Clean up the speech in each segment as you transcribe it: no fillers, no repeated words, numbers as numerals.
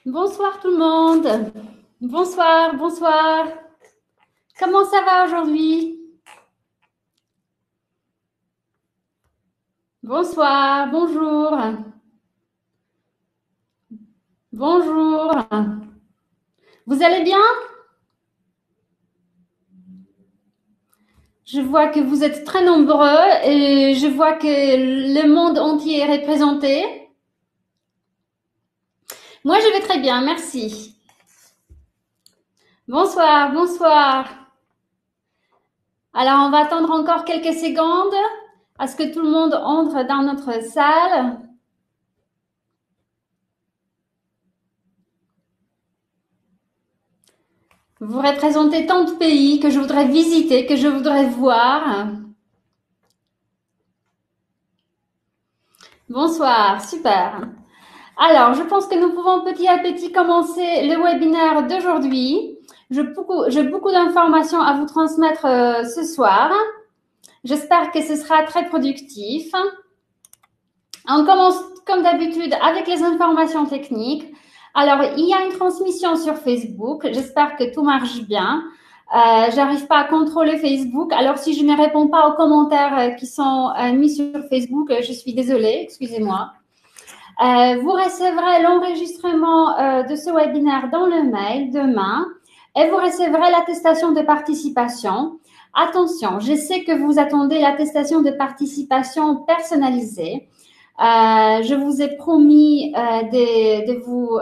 Bonsoir tout le monde. Bonsoir, bonsoir. Comment ça va aujourd'hui? Bonsoir, bonjour. Bonjour. Vous allez bien? Je vois que vous êtes très nombreux et je vois que le monde entier est représenté. Moi, je vais très bien, merci. Bonsoir, bonsoir. Alors, on va attendre encore quelques secondes à ce que tout le monde entre dans notre salle. Vous représentez tant de pays que je voudrais visiter, que je voudrais voir. Bonsoir, super. Alors, je pense que nous pouvons petit à petit commencer le webinaire d'aujourd'hui. J'ai beaucoup d'informations à vous transmettre ce soir. J'espère que ce sera très productif. On commence comme d'habitude avec les informations techniques. Alors, il y a une transmission sur Facebook. J'espère que tout marche bien. J'arrive pas à contrôler Facebook. Alors, si je ne réponds pas aux commentaires qui sont mis sur Facebook, je suis désolée, excusez-moi. Vous recevrez l'enregistrement de ce webinaire dans le mail demain et vous recevrez l'attestation de participation. Attention, je sais que vous attendez l'attestation de participation personnalisée. Je vous ai promis de vous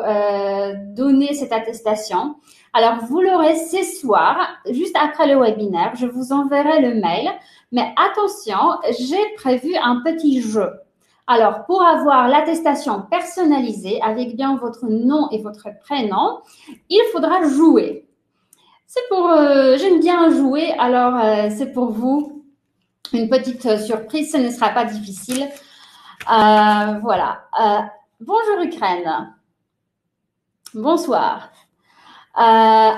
donner cette attestation. Alors, vous l'aurez ce soir, juste après le webinaire. Je vous enverrai le mail. Mais attention, j'ai prévu un petit jeu. Alors, pour avoir l'attestation personnalisée avec bien votre nom et votre prénom, il faudra jouer. C'est pour, j'aime bien jouer, alors c'est pour vous une petite surprise, ce ne sera pas difficile. Voilà. Bonjour Ukraine. Bonsoir. La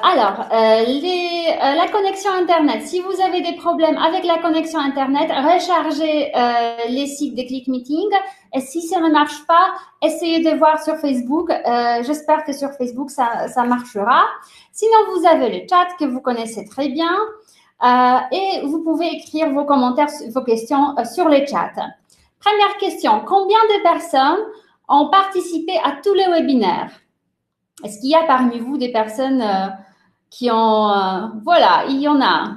connexion Internet. Si vous avez des problèmes avec la connexion Internet, rechargez les sites de ClickMeeting. Et si ça ne marche pas, essayez de voir sur Facebook. J'espère que sur Facebook, ça marchera. Sinon, vous avez le chat que vous connaissez très bien. Et vous pouvez écrire vos commentaires, vos questions sur le chat. Première question. Combien de personnes ont participé à tous les webinaires? Est-ce qu'il y a parmi vous des personnes qui ont... voilà, il y en a.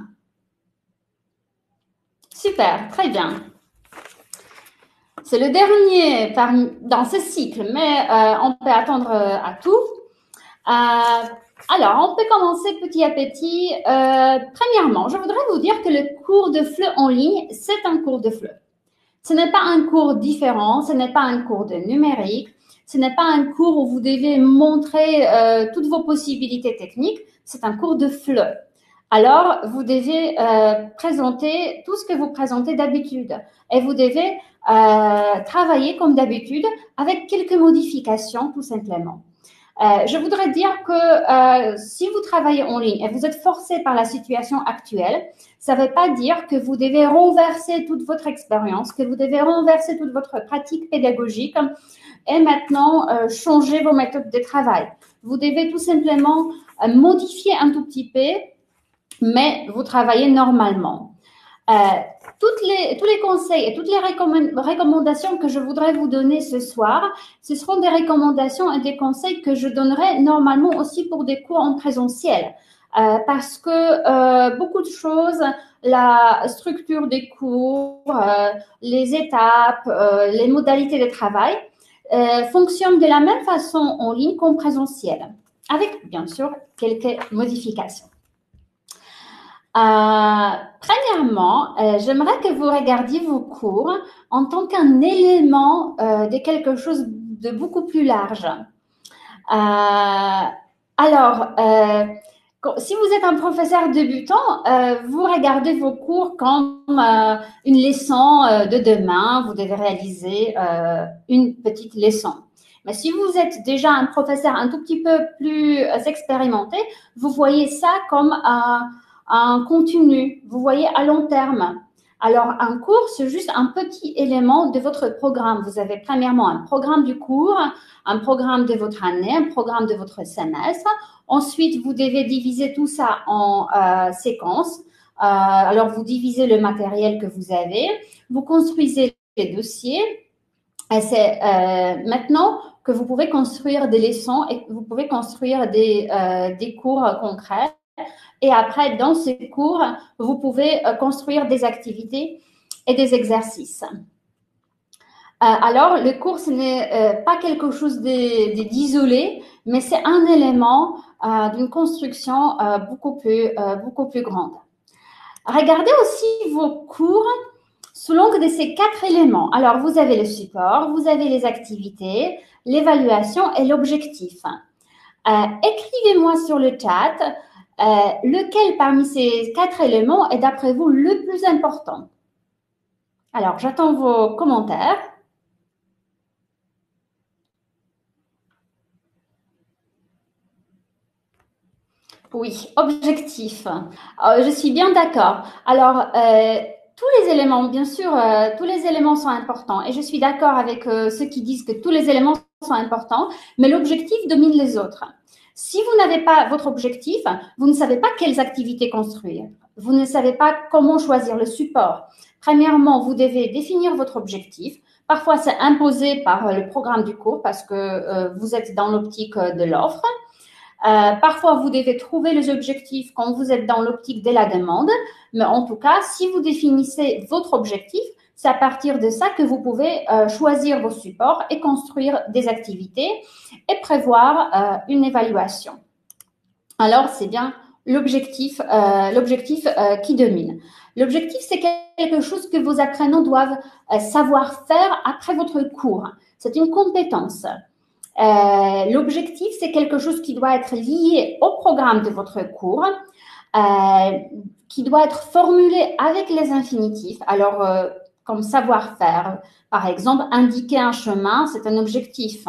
Super, très bien. C'est le dernier dans ce cycle, mais on peut attendre à tout. Alors, on peut commencer petit à petit. Premièrement, je voudrais vous dire que le cours de FLE en ligne, c'est un cours de FLE. Ce n'est pas un cours différent, ce n'est pas un cours de numérique, ce n'est pas un cours où vous devez montrer toutes vos possibilités techniques, c'est un cours de FLE. Alors, vous devez présenter tout ce que vous présentez d'habitude et vous devez travailler comme d'habitude avec quelques modifications tout simplement. Je voudrais dire que si vous travaillez en ligne et vous êtes forcé par la situation actuelle, ça ne veut pas dire que vous devez renverser toute votre expérience, que vous devez renverser toute votre pratique pédagogique et maintenant changer vos méthodes de travail. Vous devez tout simplement modifier un tout petit peu, mais vous travaillez normalement. Tous les conseils et toutes les recommandations que je voudrais vous donner ce soir, ce seront des recommandations et des conseils que je donnerai normalement aussi pour des cours en présentiel. Parce que beaucoup de choses, la structure des cours, les étapes, les modalités de travail fonctionnent de la même façon en ligne qu'en présentiel, avec bien sûr quelques modifications. Premièrement, j'aimerais que vous regardiez vos cours en tant qu'un élément de quelque chose de beaucoup plus large. Si vous êtes un professeur débutant, vous regardez vos cours comme une leçon de demain. Vous devez réaliser une petite leçon. Mais si vous êtes déjà un professeur un tout petit peu plus expérimenté, vous voyez ça comme un continu, vous voyez à long terme. Alors, un cours, c'est juste un petit élément de votre programme. Vous avez premièrement un programme du cours, un programme de votre année, un programme de votre semestre. Ensuite, vous devez diviser tout ça en séquences. Alors, vous divisez le matériel que vous avez, vous construisez les dossiers. Et c'est maintenant que vous pouvez construire des leçons et vous pouvez construire des cours concrets. Et après, dans ces cours, vous pouvez construire des activités et des exercices. Alors, le cours, ce n'est pas quelque chose d'isolé, mais c'est un élément d'une construction beaucoup plus grande. Regardez aussi vos cours sous l'angle de ces 4 éléments. Alors, vous avez le support, vous avez les activités, l'évaluation et l'objectif. Écrivez-moi sur le chat lequel parmi ces 4 éléments est d'après vous le plus important. Alors, j'attends vos commentaires. Oui, objectif. Je suis bien d'accord. Alors, tous les éléments, bien sûr, tous les éléments sont importants. Et je suis d'accord avec ceux qui disent que tous les éléments sont importants, mais l'objectif domine les autres. Si vous n'avez pas votre objectif, vous ne savez pas quelles activités construire. Vous ne savez pas comment choisir le support. Premièrement, vous devez définir votre objectif. Parfois, c'est imposé par le programme du cours parce que vous êtes dans l'optique de l'offre. Parfois, vous devez trouver les objectifs quand vous êtes dans l'optique de la demande. Mais en tout cas, si vous définissez votre objectif, c'est à partir de ça que vous pouvez choisir vos supports et construire des activités et prévoir une évaluation. Alors, c'est bien l'objectif qui domine. L'objectif, c'est quelque chose que vos apprenants doivent savoir faire après votre cours. C'est une compétence. L'objectif, c'est quelque chose qui doit être lié au programme de votre cours, qui doit être formulé avec les infinitifs. Alors, comme savoir-faire, par exemple, indiquer un chemin, c'est un objectif.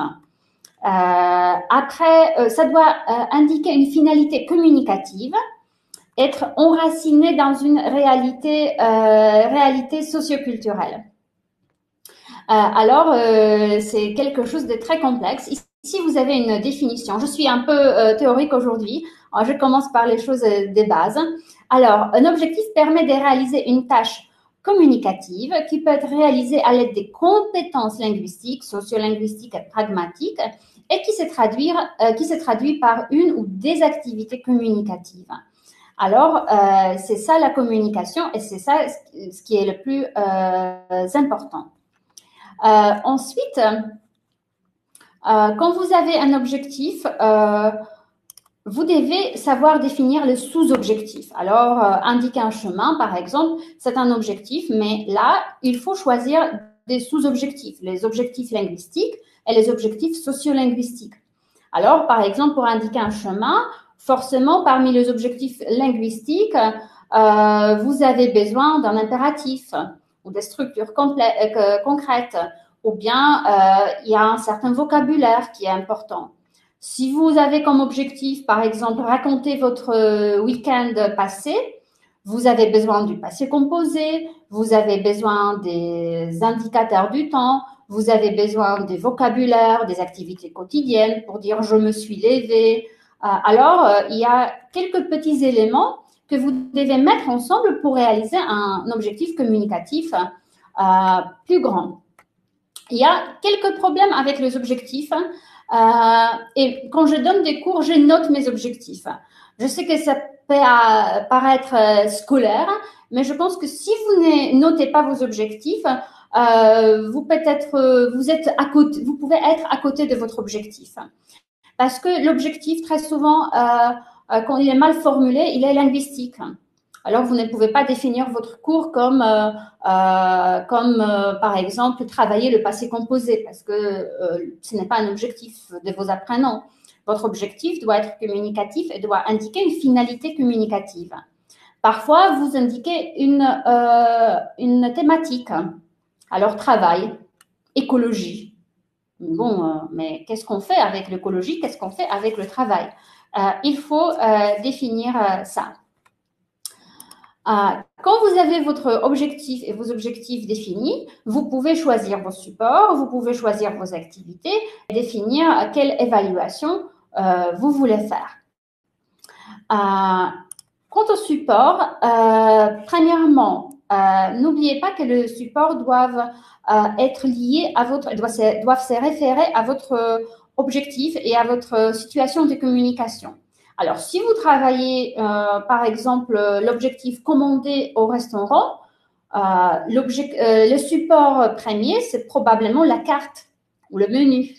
Après, ça doit indiquer une finalité communicative, être enraciné dans une réalité socioculturelle. Alors, c'est quelque chose de très complexe. Ici, vous avez une définition. Je suis un peu théorique aujourd'hui. Je commence par les choses des bases. Alors, un objectif permet de réaliser une tâche communicative qui peut être réalisée à l'aide des compétences linguistiques, sociolinguistiques et pragmatiques et qui se traduit par une ou des activités communicatives. Alors, c'est ça la communication et c'est ça ce qui est le plus important. Ensuite, quand vous avez un objectif, vous devez savoir définir le sous-objectif. Alors, indiquer un chemin, par exemple, c'est un objectif, mais là, il faut choisir des sous-objectifs, les objectifs linguistiques et les objectifs sociolinguistiques. Alors, par exemple, pour indiquer un chemin, forcément, parmi les objectifs linguistiques, vous avez besoin d'un impératif ou des structures concrètes, ou bien il y a un certain vocabulaire qui est important. Si vous avez comme objectif, par exemple, raconter votre week-end passé, vous avez besoin du passé composé, vous avez besoin des indicateurs du temps, vous avez besoin des vocabulaires, des activités quotidiennes pour dire je me suis levé. Alors, il y a quelques petits éléments que vous devez mettre ensemble pour réaliser un objectif communicatif plus grand. Il y a quelques problèmes avec les objectifs et quand je donne des cours, je note mes objectifs. Je sais que ça peut paraître scolaire, mais je pense que si vous ne notez pas vos objectifs, vous pouvez être à côté de votre objectif. Parce que l'objectif, très souvent, quand il est mal formulé, il est linguistique. Alors, vous ne pouvez pas définir votre cours comme par exemple, travailler le passé composé, parce que ce n'est pas un objectif de vos apprenants. Votre objectif doit être communicatif et doit indiquer une finalité communicative. Parfois, vous indiquez une thématique. Alors, travail, écologie. Bon, mais qu'est-ce qu'on fait avec l'écologie? Qu'est-ce qu'on fait avec le travail? Il faut définir ça. Quand vous avez votre objectif et vos objectifs définis, vous pouvez choisir vos supports, vous pouvez choisir vos activités et définir quelle évaluation vous voulez faire. Quant au support, premièrement, n'oubliez pas que le support doivent être liés à doivent se référer à votre objectif et à votre situation de communication. Alors, si vous travaillez, par exemple, l'objectif commandé au restaurant, le support premier, c'est probablement la carte ou le menu.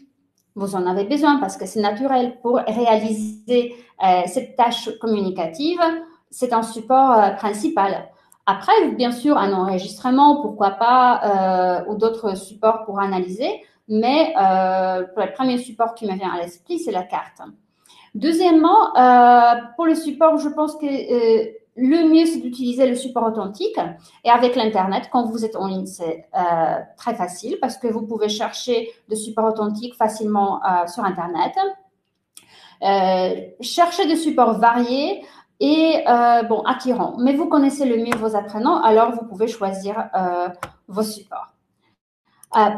Vous en avez besoin parce que c'est naturel pour réaliser cette tâche communicative. C'est un support principal. Après, bien sûr, un enregistrement, pourquoi pas, ou d'autres supports pour analyser, mais le premier support qui me vient à l'esprit, c'est la carte. Deuxièmement, pour le support, je pense que le mieux, c'est d'utiliser le support authentique. Et avec l'Internet, quand vous êtes en ligne, c'est très facile parce que vous pouvez chercher de support authentique facilement sur Internet. Cherchez des supports variés et attirants. Mais vous connaissez le mieux vos apprenants, alors vous pouvez choisir vos supports.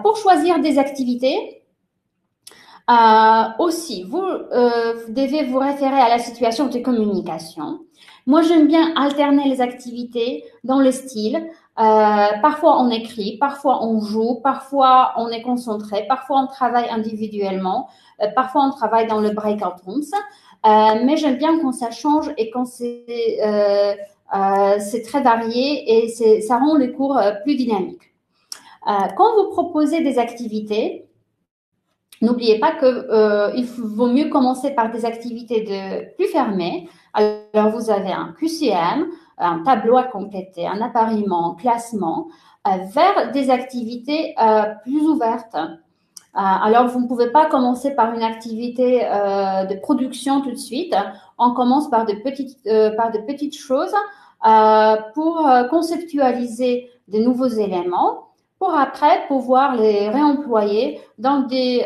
Pour choisir des activités, aussi, vous devez vous référer à la situation de communication. Moi, j'aime bien alterner les activités dans le style. Parfois, on écrit, parfois, on joue, parfois, on est concentré, parfois, on travaille individuellement, parfois, on travaille dans le breakout rooms. Mais j'aime bien quand ça change et quand c'est très varié et ça rend les cours plus dynamiques. Quand vous proposez des activités, n'oubliez pas qu'il vaut mieux commencer par des activités plus fermées. Alors, vous avez un QCM, un tableau à compléter, un appariement, classement, vers des activités plus ouvertes. Alors, vous ne pouvez pas commencer par une activité de production tout de suite. On commence par de petites choses pour conceptualiser de nouveaux éléments, pour après pouvoir les réemployer dans des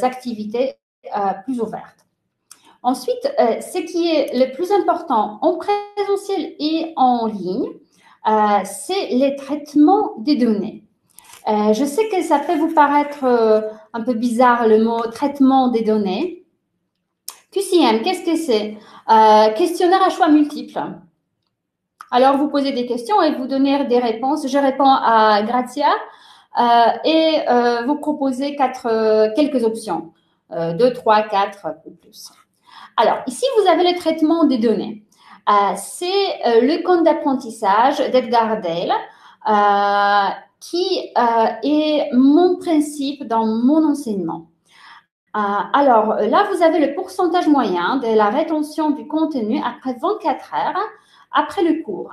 activités plus ouvertes. Ensuite, ce qui est le plus important en présentiel et en ligne, c'est les traitements des données. Je sais que ça peut vous paraître un peu bizarre le mot traitement des données. QCM, qu'est-ce que c'est? Questionnaire à choix multiples. Alors, vous posez des questions et vous donnez des réponses. Je réponds à Grazia et vous proposez quelques options. 2, 3, 4 ou plus. Alors, ici, vous avez le traitement des données. C'est le compte d'apprentissage d'Edgar Dale qui est mon principe dans mon enseignement. Alors, là, vous avez le pourcentage moyen de la rétention du contenu après 24 heures après le cours.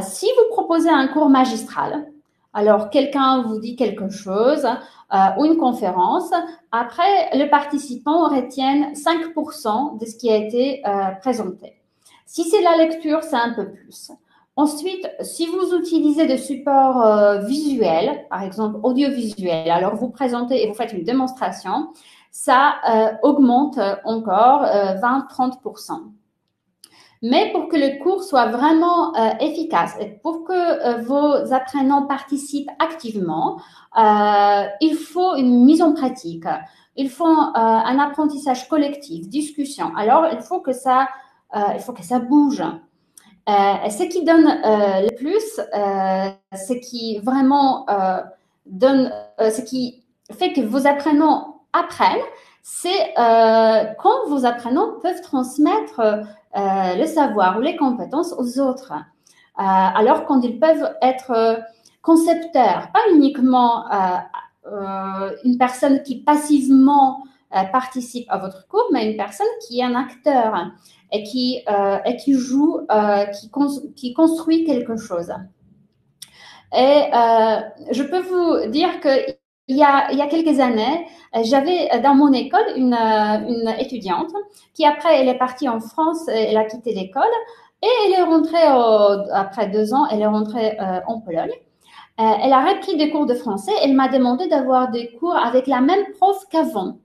Si vous proposez un cours magistral, alors quelqu'un vous dit quelque chose ou une conférence, après, le participant retient 5% de ce qui a été présenté. Si c'est la lecture, c'est un peu plus. Ensuite, si vous utilisez des supports visuels, par exemple audiovisuels, alors vous présentez et vous faites une démonstration, ça augmente encore 20-30%. Mais pour que le cours soit vraiment efficace et pour que vos apprenants participent activement, il faut une mise en pratique. Il faut un apprentissage collectif, discussion. Alors, il faut que ça bouge. Ce qui donne le plus, ce qui vraiment ce qui fait que vos apprenants apprennent, c'est quand vos apprenants peuvent transmettre le savoir ou les compétences aux autres. Alors quand ils peuvent être concepteurs, pas uniquement une personne qui passivement participe à votre cours, mais une personne qui est un acteur et qui joue, qui construit quelque chose. Et je peux vous dire que il y a quelques années, j'avais dans mon école une étudiante qui après elle est partie en France, elle a quitté l'école et elle est rentrée après 2 ans, elle est rentrée en Pologne. Elle a repris des cours de français. Elle m'a demandé d'avoir des cours avec la même prof qu'avant.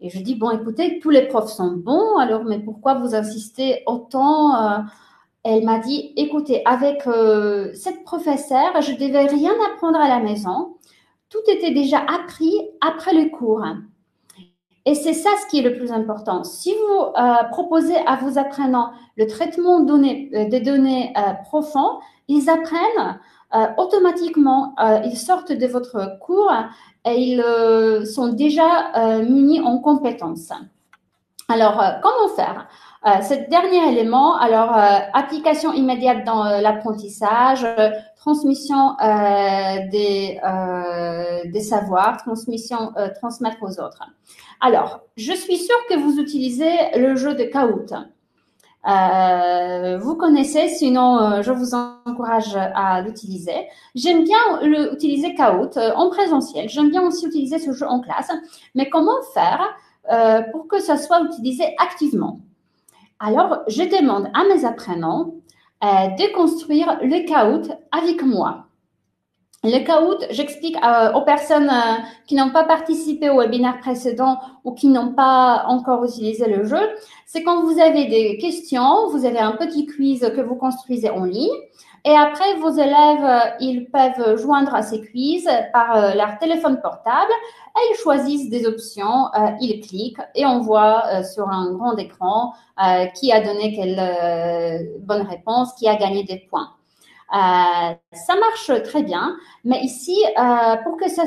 Et je dis bon, écoutez, tous les profs sont bons, alors mais pourquoi vous insistez autant Elle m'a dit, écoutez, avec cette professeure, je ne devais rien apprendre à la maison. Tout était déjà appris après le cours. Et c'est ça ce qui est le plus important. Si vous proposez à vos apprenants le traitement des données profonds, ils apprennent automatiquement, ils sortent de votre cours et ils sont déjà munis en compétences. Alors, comment faire ce dernier élément, alors application immédiate dans l'apprentissage, transmission des savoirs, transmettre aux autres. Alors, je suis sûre que vous utilisez le jeu de Kahoot. Vous connaissez, sinon je vous encourage à l'utiliser. J'aime bien utiliser Kahoot en présentiel. J'aime bien aussi utiliser ce jeu en classe. Mais comment faire pour que ça soit utilisé activement? Alors, je demande à mes apprenants de construire le Kahoot avec moi. Le Kahoot, j'explique aux personnes qui n'ont pas participé au webinaire précédent ou qui n'ont pas encore utilisé le jeu, c'est quand vous avez des questions, vous avez un petit quiz que vous construisez en ligne et après vos élèves, ils peuvent joindre à ces quiz par leur téléphone portable et ils choisissent des options, ils cliquent et on voit sur un grand écran qui a donné quelle bonne réponse, qui a gagné des points. Ça marche très bien, mais ici, pour que ça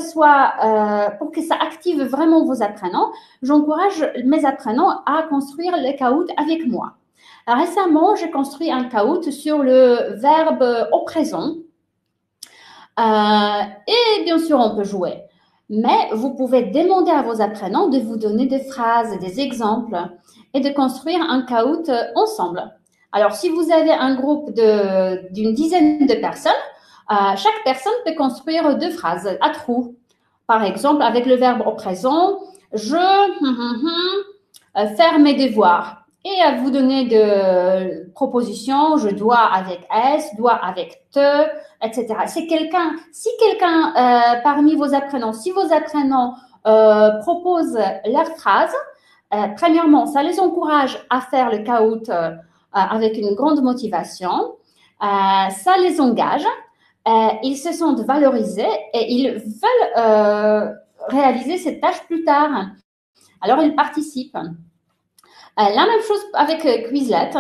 active vraiment vos apprenants, j'encourage mes apprenants à construire le Kahoot avec moi. Récemment, j'ai construit un Kahoot sur le verbe au présent. Et bien sûr, on peut jouer. Mais vous pouvez demander à vos apprenants de vous donner des phrases, des exemples et de construire un Kahoot ensemble. Alors, si vous avez un groupe d'une dizaine de personnes, chaque personne peut construire 2 phrases à trous. Par exemple, avec le verbe au présent, je faire mes devoirs. Et à vous donner de propositions, je dois avec S, dois avec te, etc. Si quelqu'un parmi vos apprenants, si vos apprenants proposent leur phrase, premièrement, ça les encourage à faire le Kahoot avec une grande motivation. Ça les engage. Ils se sentent valorisés et ils veulent réaliser cette tâche plus tard. Alors, ils participent. La même chose avec Quizlet.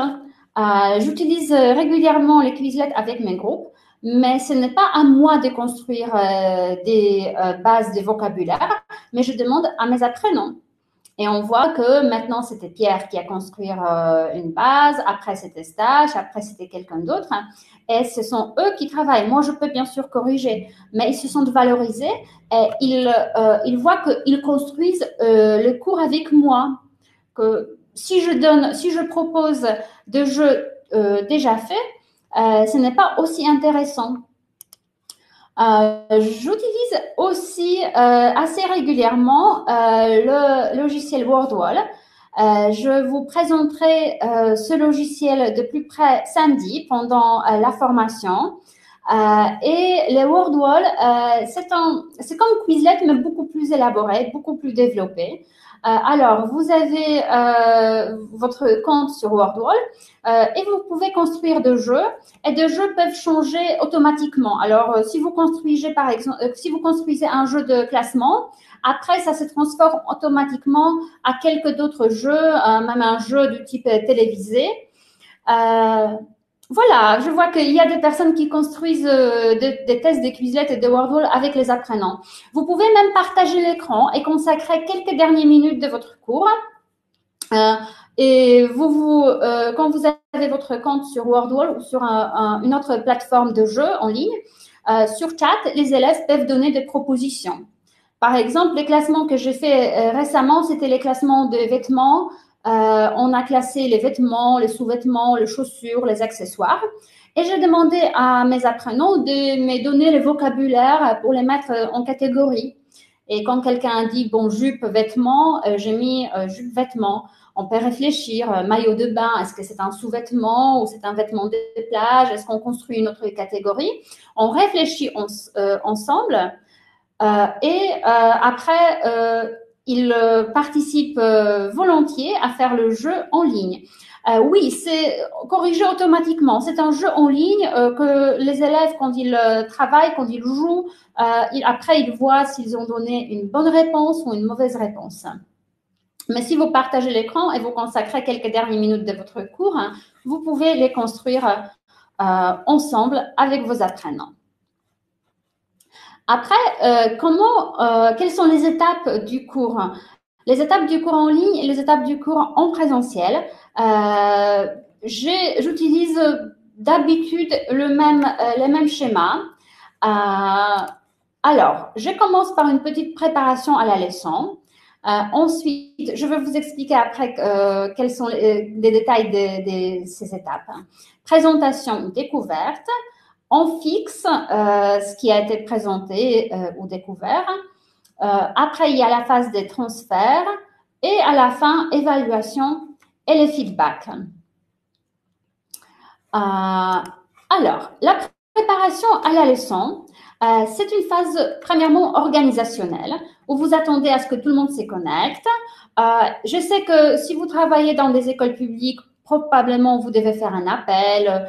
J'utilise régulièrement les Quizlet avec mes groupes, mais ce n'est pas à moi de construire des bases de vocabulaire, mais je demande à mes apprenants. Et on voit que maintenant, c'était Pierre qui a construit une base, après c'était Stache, après c'était quelqu'un d'autre. Et ce sont eux qui travaillent. Moi, je peux bien sûr corriger, mais ils se sentent valorisés et ils voient qu'ils construisent le cours avec moi. Que si je propose des jeux déjà faits, ce n'est pas aussi intéressant. J'utilise aussi assez régulièrement le logiciel WordWall. Je vous présenterai ce logiciel de plus près samedi pendant la formation. Et le WordWall, c'est comme Quizlet, mais beaucoup plus élaboré, beaucoup plus développé. Alors, vous avez votre compte sur WordWall et vous pouvez construire des jeux et des jeux peuvent changer automatiquement. Alors, si vous construisez par exemple, si vous construisez un jeu de classement, après ça se transforme automatiquement à quelques d'autres jeux, même un jeu du type télévisé. Voilà, je vois qu'il y a des personnes qui construisent des tests de Quizlet et de WordWall avec les apprenants. Vous pouvez même partager l'écran et consacrer quelques dernières minutes de votre cours. Et quand vous avez votre compte sur WordWall ou sur une autre plateforme de jeu en ligne, sur chat, les élèves peuvent donner des propositions. Par exemple, les classements que j'ai fait récemment, c'était les classements de vêtements. On a classé les vêtements, les sous-vêtements, les chaussures, les accessoires. Et j'ai demandé à mes apprenants de me donner le vocabulaire pour les mettre en catégorie. Et quand quelqu'un dit, bon, jupe, vêtements, j'ai mis jupe, vêtements. On peut réfléchir, maillot de bain, est-ce que c'est un sous-vêtement ou c'est un vêtement de plage? Est-ce qu'on construit une autre catégorie? On réfléchit ensemble et après, ils participent volontiers à faire le jeu en ligne. Oui, c'est corrigé automatiquement. C'est un jeu en ligne que les élèves, quand ils travaillent, quand ils jouent, après, ils voient s'ils ont donné une bonne réponse ou une mauvaise réponse. Mais si vous partagez l'écran et vous consacrez quelques dernières minutes de votre cours, hein, vous pouvez les construire ensemble avec vos apprenants. Après, quelles sont les étapes du cours? Les étapes du cours en ligne et les étapes du cours en présentiel. J'utilise d'habitude les mêmes schémas. Alors, je commence par une petite préparation à la leçon. Ensuite, je vais vous expliquer après quels sont les détails de ces étapes. Présentation ou découverte. On fixe ce qui a été présenté ou découvert. Après, il y a la phase des transferts et à la fin, évaluation et les feedbacks. Alors, la préparation à la leçon, c'est une phase premièrement organisationnelle où vous attendez à ce que tout le monde se connecte. Je sais que si vous travaillez dans des écoles publiques, probablement vous devez faire un appel,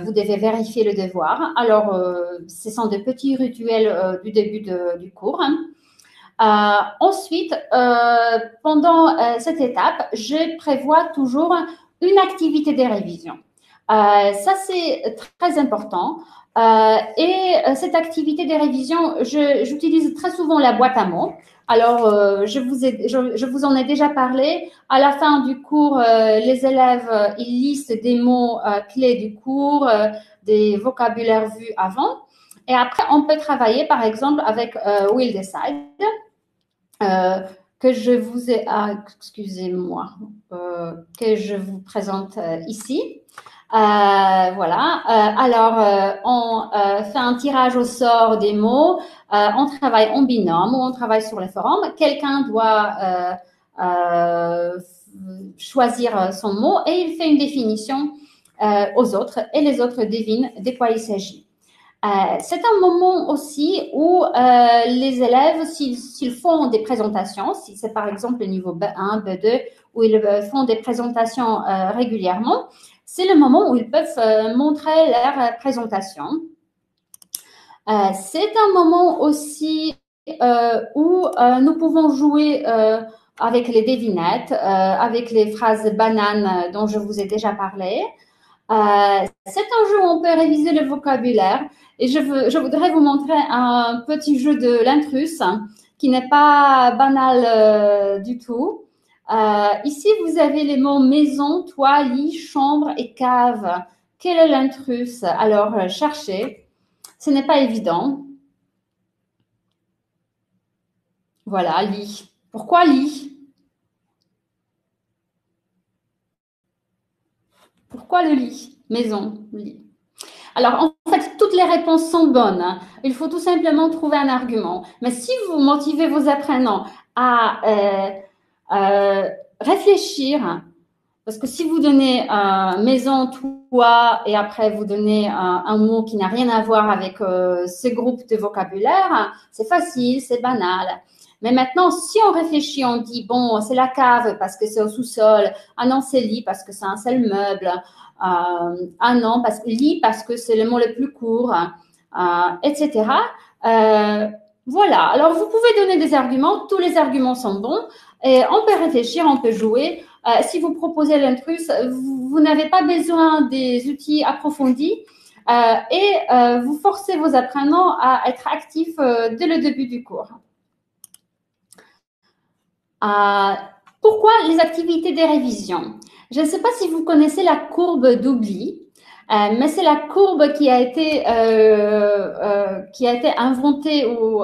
vous devez vérifier le devoir. Alors, ce sont des petits rituels du début du cours. Ensuite, pendant cette étape, je prévois toujours une activité de révision. Ça, c'est très important. Et cette activité de révision, j'utilise très souvent la boîte à mots. Alors, je vous en ai déjà parlé. À la fin du cours, les élèves, ils listent des mots clés du cours, des vocabulaires vus avant. Et après, on peut travailler, par exemple, avec Will Decide. Que je vous ai, excusez-moi, que je vous présente ici. Voilà. Alors, on fait un tirage au sort des mots. On travaille en binôme ou on travaille sur les forums. Quelqu'un doit choisir son mot et il fait une définition aux autres et les autres devinent de quoi il s'agit. C'est un moment aussi où les élèves, s'ils font des présentations, si c'est par exemple le niveau B1, B2, où ils font des présentations régulièrement, c'est le moment où ils peuvent montrer leur présentation. C'est un moment aussi où nous pouvons jouer avec les devinettes, avec les phrases bananes dont je vous ai déjà parlé. C'est un jeu où on peut réviser le vocabulaire et je voudrais vous montrer un petit jeu de l'intrus qui n'est pas banal du tout. Ici, vous avez les mots maison, toit, lit, chambre et cave. Quel est l'intrus? Alors, cherchez. Ce n'est pas évident. Voilà, lit. Pourquoi lit? Pourquoi le lit? Maison, lit. Alors, en fait, toutes les réponses sont bonnes. Il faut tout simplement trouver un argument. Mais si vous motivez vos apprenants à réfléchir, parce que si vous donnez maison, toit, et après vous donnez un mot qui n'a rien à voir avec ce groupe de vocabulaire, c'est facile, c'est banal. Mais maintenant, si on réfléchit, on dit, bon, c'est la cave parce que c'est au sous-sol. Ah non, c'est lit parce que c'est un seul meuble. Ah non, lit parce que c'est le mot le plus court, etc. Voilà. Alors, vous pouvez donner des arguments. Tous les arguments sont bons. Et on peut réfléchir, on peut jouer. Si vous proposez l'intrus, vous n'avez pas besoin des outils approfondis et vous forcez vos apprenants à être actifs dès le début du cours. Pourquoi les activités de révision? Je ne sais pas si vous connaissez la courbe d'oubli, mais c'est la courbe qui a été inventée ou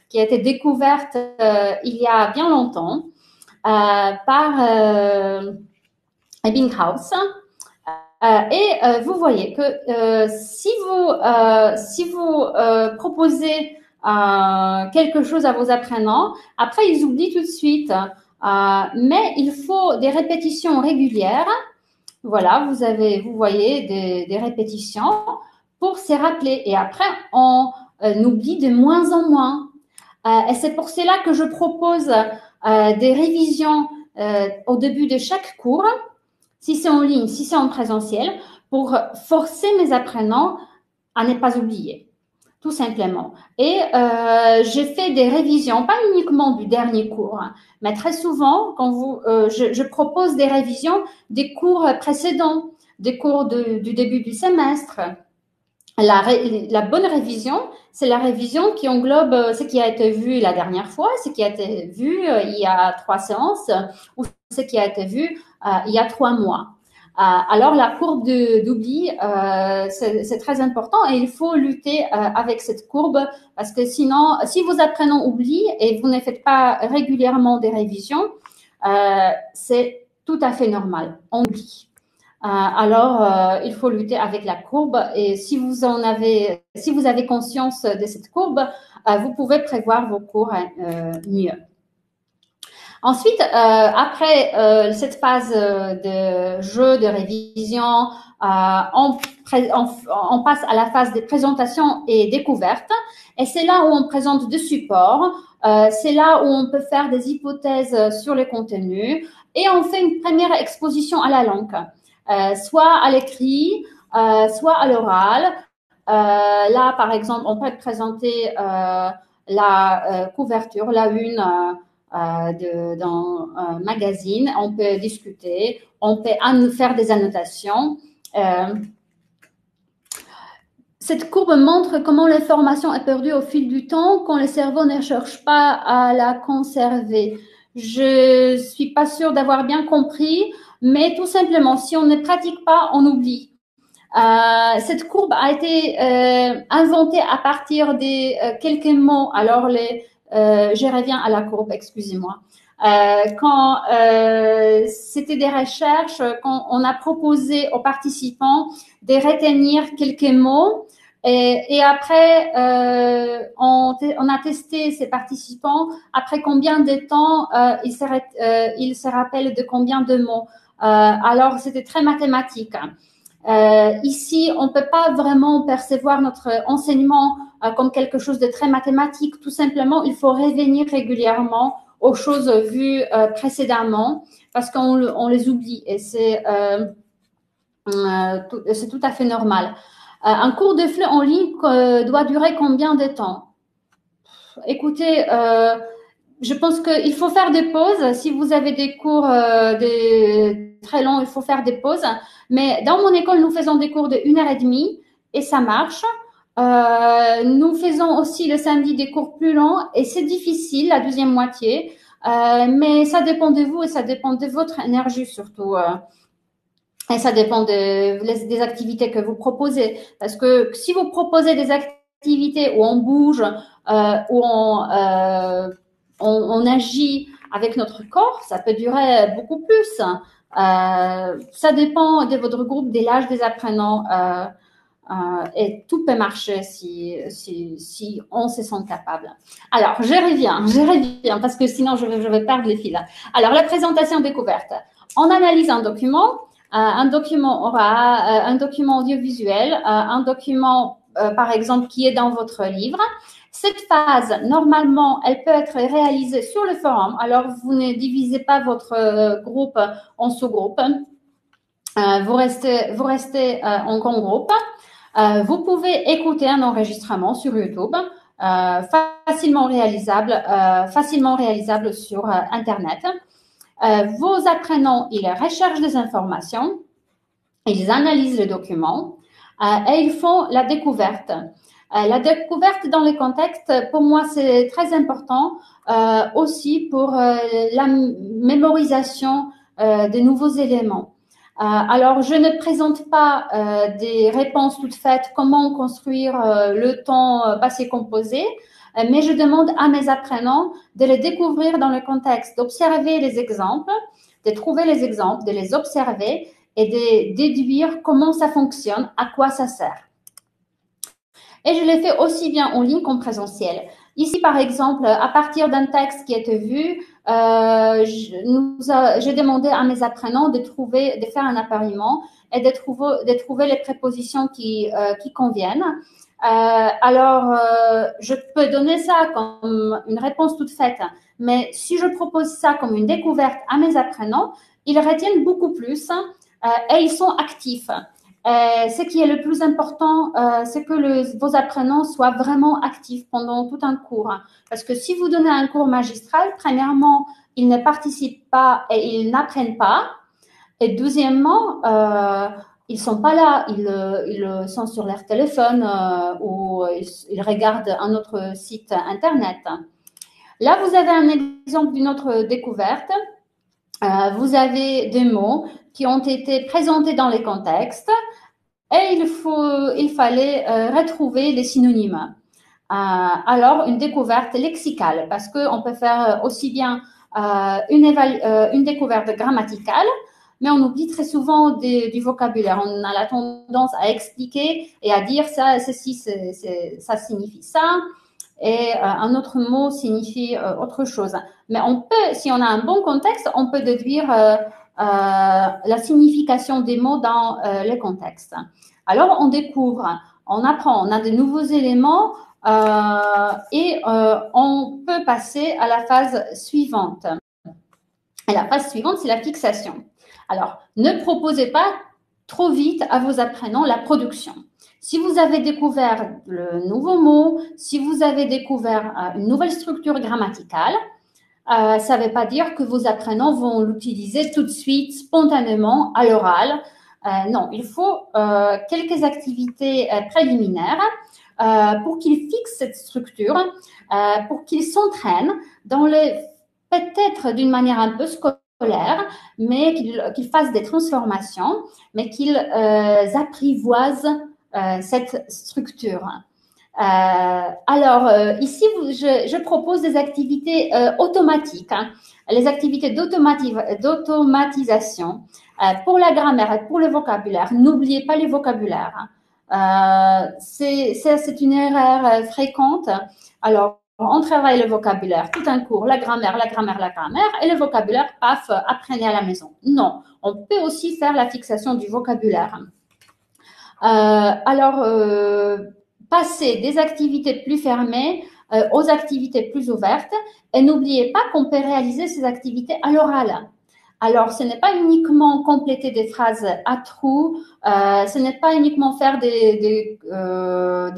qui a été découverte il y a bien longtemps par Ebbinghaus. Et vous voyez que si vous proposez quelque chose à vos apprenants, après ils oublient tout de suite. Mais il faut des répétitions régulières. Voilà, vous voyez des répétitions pour se rappeler. Et après, on oublie de moins en moins. Et c'est pour cela que je propose des révisions au début de chaque cours, si c'est en ligne, si c'est en présentiel, pour forcer mes apprenants à ne pas oublier, tout simplement. Et j'ai fait des révisions, pas uniquement du dernier cours, hein, mais très souvent, quand je propose des révisions des cours précédents, des cours du début du semestre. La bonne révision, c'est la révision qui englobe ce qui a été vu la dernière fois, ce qui a été vu il y a 3 séances ou ce qui a été vu il y a 3 mois. Alors, la courbe d'oubli, c'est très important et il faut lutter avec cette courbe parce que sinon, si vos apprenants oublient et vous ne faites pas régulièrement des révisions, c'est tout à fait normal. On oublie. Alors, il faut lutter avec la courbe et si vous avez conscience de cette courbe, vous pouvez prévoir vos cours mieux. Ensuite, après cette phase de jeu, de révision, on passe à la phase de présentation et découverte. Et c'est là où on présente des supports. C'est là où on peut faire des hypothèses sur le contenu. Et on fait une première exposition à la langue, soit à l'écrit, soit à l'oral. Là, par exemple, on peut présenter la couverture, la une dans un magazine, on peut discuter, on peut faire des annotations. Cette courbe montre comment l'information est perdue au fil du temps quand le cerveau ne cherche pas à la conserver. Je suis pas sûre d'avoir bien compris, mais tout simplement, si on ne pratique pas, on oublie. Cette courbe a été inventée à partir des quelques mots. Alors, je reviens à la courbe, excusez-moi. Quand c'était des recherches, quand on a proposé aux participants de retenir quelques mots, et après, on a testé ces participants après combien de temps ils se rappellent de combien de mots. Alors, c'était très mathématique. Ici, on ne peut pas vraiment percevoir notre enseignement comme quelque chose de très mathématique. Tout simplement, il faut revenir régulièrement aux choses vues précédemment parce qu'on les oublie et c'est tout à fait normal. Un cours de FLE en ligne doit durer combien de temps? Écoutez, je pense qu'il faut faire des pauses. Si vous avez des cours très longs, il faut faire des pauses. Mais dans mon école, nous faisons des cours de 1h30 et ça marche. Nous faisons aussi le samedi des cours plus longs et c'est difficile, la deuxième moitié. Mais ça dépend de vous et ça dépend de votre énergie surtout. Et ça dépend des activités que vous proposez. Parce que si vous proposez des activités où on bouge, où on agit avec notre corps, ça peut durer beaucoup plus. Ça dépend de votre groupe, de l'âge des apprenants. Et tout peut marcher si on se sent capable. Alors, je reviens parce que sinon je vais perdre les fils. Alors, la présentation découverte. On analyse un document oral, un document audiovisuel, un document, par exemple, qui est dans votre livre. Cette phase, normalement, elle peut être réalisée sur le forum. Alors, vous ne divisez pas votre groupe en sous-groupes. Vous restez en grand groupe. Vous pouvez écouter un enregistrement sur YouTube, facilement réalisable sur Internet. Vos apprenants, ils recherchent des informations, ils analysent le document et ils font la découverte. La découverte dans le contexte, pour moi, c'est très important aussi pour la mémorisation des nouveaux éléments. Alors, je ne présente pas des réponses toutes faites, comment construire le temps passé composé, mais je demande à mes apprenants de les découvrir dans le contexte, d'observer les exemples, de trouver les exemples, de les observer et de déduire comment ça fonctionne, à quoi ça sert. Et je l'ai fait aussi bien en ligne qu'en présentiel. Ici, par exemple, à partir d'un texte qui a été vu, j'ai demandé à mes apprenants de faire un appariement et de trouver les prépositions qui conviennent. Je peux donner ça comme une réponse toute faite, mais si je propose ça comme une découverte à mes apprenants, ils retiennent beaucoup plus et ils sont actifs. Ce qui est le plus important, c'est que vos apprenants soient vraiment actifs pendant tout un cours. Parce que si vous donnez un cours magistral, premièrement, ils ne participent pas et ils n'apprennent pas. Et deuxièmement, ils sont pas là, ils sont sur leur téléphone ou ils regardent un autre site internet. Là, vous avez un exemple d'une autre découverte. Vous avez des mots qui ont été présentés dans les contextes et il fallait retrouver les synonymes. Alors, une découverte lexicale, parce qu'on peut faire aussi bien une découverte grammaticale, mais on oublie très souvent du vocabulaire. On a la tendance à expliquer et à dire ça, ceci, ça signifie ça, et un autre mot signifie autre chose. Mais on peut, si on a un bon contexte, on peut déduire la signification des mots dans le contexte. Alors, on découvre, on apprend, on a de nouveaux éléments et on peut passer à la phase suivante. Et la phase suivante, c'est la fixation. Alors, ne proposez pas trop vite à vos apprenants la production. Si vous avez découvert le nouveau mot, si vous avez découvert une nouvelle structure grammaticale, ça ne veut pas dire que vos apprenants vont l'utiliser tout de suite, spontanément, à l'oral. Non, il faut quelques activités préliminaires pour qu'ils fixent cette structure, pour qu'ils s'entraînent dans peut-être d'une manière un peu scolaire, mais qu'ils fassent des transformations, mais qu'ils apprivoisent cette structure. Ici, je propose des activités automatiques, les activités d'automatisation pour la grammaire et pour le vocabulaire. N'oubliez pas les vocabulaires. C'est une erreur fréquente. Alors, on travaille le vocabulaire tout un cours, la grammaire, et le vocabulaire, paf, apprenez à la maison. Non, on peut aussi faire la fixation du vocabulaire. Passer des activités plus fermées aux activités plus ouvertes. Et n'oubliez pas qu'on peut réaliser ces activités à l'oral. Alors, ce n'est pas uniquement compléter des phrases à trous, ce n'est pas uniquement faire des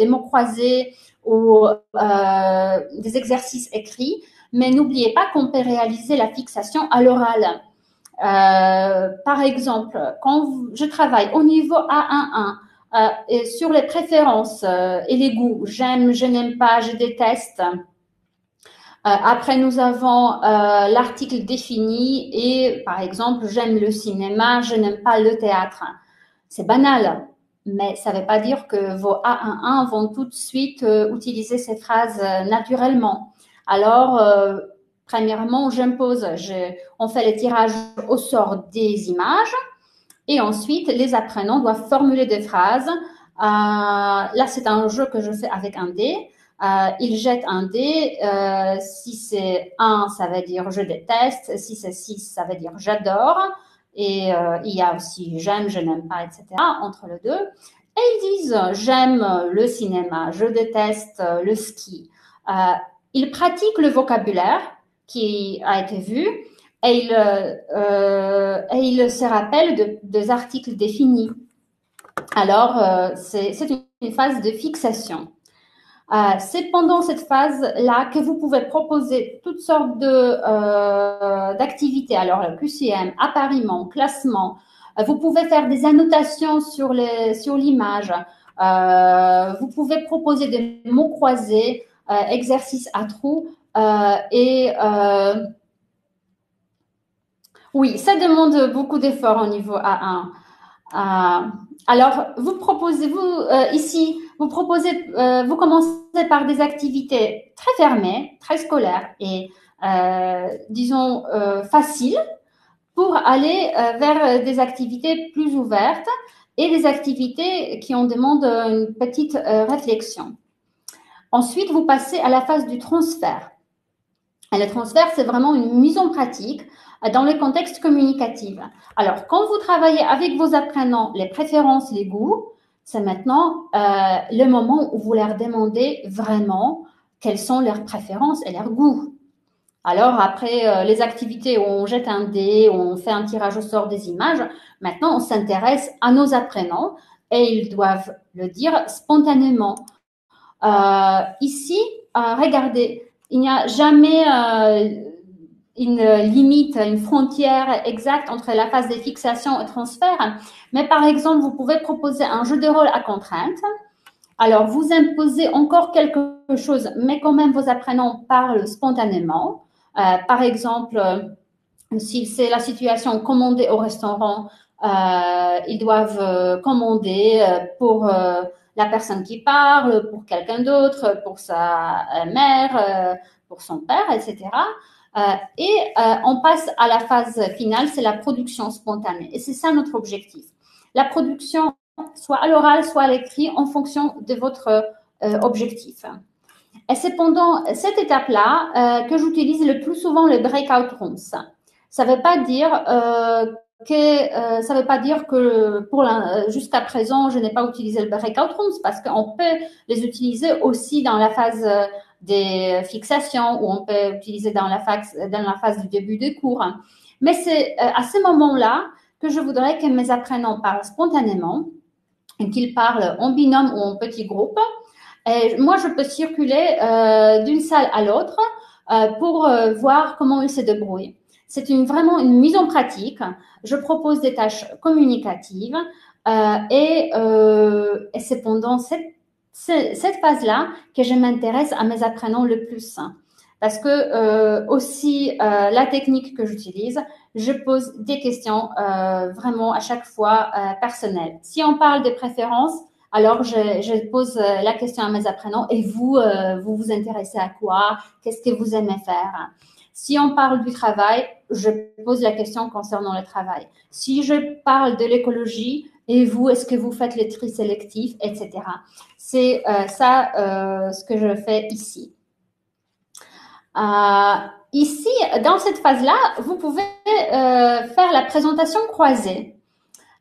mots croisés ou des exercices écrits, mais n'oubliez pas qu'on peut réaliser la fixation à l'oral. Par exemple, quand je travaille au niveau A11, et sur les préférences et les goûts, j'aime, je n'aime pas, je déteste. Après, nous avons l'article défini et, par exemple, j'aime le cinéma, je n'aime pas le théâtre. C'est banal, mais ça ne veut pas dire que vos A11 vont tout de suite utiliser ces phrases naturellement. Alors, premièrement, j'impose, on fait le tirage au sort des images. Et ensuite, les apprenants doivent formuler des phrases. Là, c'est un jeu que je fais avec un dé. Ils jettent un dé. Si c'est 1, ça veut dire je déteste. Si c'est 6, ça veut dire j'adore. Et il y a aussi j'aime, je n'aime pas, etc. entre les deux. Et ils disent j'aime le cinéma, je déteste le ski. Ils pratiquent le vocabulaire qui a été vu. Et il se rappelle des articles définis. Alors, c'est une phase de fixation. C'est pendant cette phase-là que vous pouvez proposer toutes sortes d'activités. Alors, le QCM, appariement, classement. Vous pouvez faire des annotations sur l'image. Vous pouvez proposer des mots croisés, exercices à trous oui, ça demande beaucoup d'efforts au niveau A1. Alors, vous commencez par des activités très fermées, très scolaires et, disons, faciles pour aller vers des activités plus ouvertes et des activités qui en demandent une petite réflexion. Ensuite, vous passez à la phase du transfert. Et le transfert, c'est vraiment une mise en pratique dans le contexte communicatif. Alors, quand vous travaillez avec vos apprenants, les préférences, les goûts, c'est maintenant le moment où vous leur demandez vraiment quelles sont leurs préférences et leurs goûts. Alors, après les activités où on jette un dé, où on fait un tirage au sort des images, maintenant, on s'intéresse à nos apprenants et ils doivent le dire spontanément. Ici, regardez, il n'y a jamais une limite, une frontière exacte entre la phase de fixation et transfert. Mais par exemple, vous pouvez proposer un jeu de rôle à contrainte. Alors, vous imposez encore quelque chose, mais quand même, vos apprenants parlent spontanément. Par exemple, si c'est la situation commander au restaurant, ils doivent commander pour la personne qui parle, pour quelqu'un d'autre, pour sa mère, pour son père, etc. On passe à la phase finale, c'est la production spontanée. Et c'est ça notre objectif. La production, soit à l'oral, soit à l'écrit, en fonction de votre objectif. Et c'est pendant cette étape-là que j'utilise le plus souvent les breakout rooms. Ça ne veut pas dire que jusqu'à présent je n'ai pas utilisé le breakout rooms parce qu'on peut les utiliser aussi dans la phase des fixations ou on peut utiliser dans la phase du début des cours. Mais c'est à ce moment-là que je voudrais que mes apprenants parlent spontanément et qu'ils parlent en binôme ou en petit groupe. Et moi, je peux circuler d'une salle à l'autre pour voir comment ils se débrouillent. C'est vraiment une mise en pratique. Je propose des tâches communicatives et c'est pendant cette phase-là que je m'intéresse à mes apprenants le plus. Parce que aussi la technique que j'utilise, je pose des questions vraiment à chaque fois personnelles. Si on parle des préférences, alors je pose la question à mes apprenants et vous vous intéressez à quoi? Qu'est-ce que vous aimez faire? Si on parle du travail, je pose la question concernant le travail. Si je parle de l'écologie, et vous, est-ce que vous faites les tri sélectifs, etc. C'est ça ce que je fais ici. Ici, dans cette phase-là, vous pouvez faire la présentation croisée.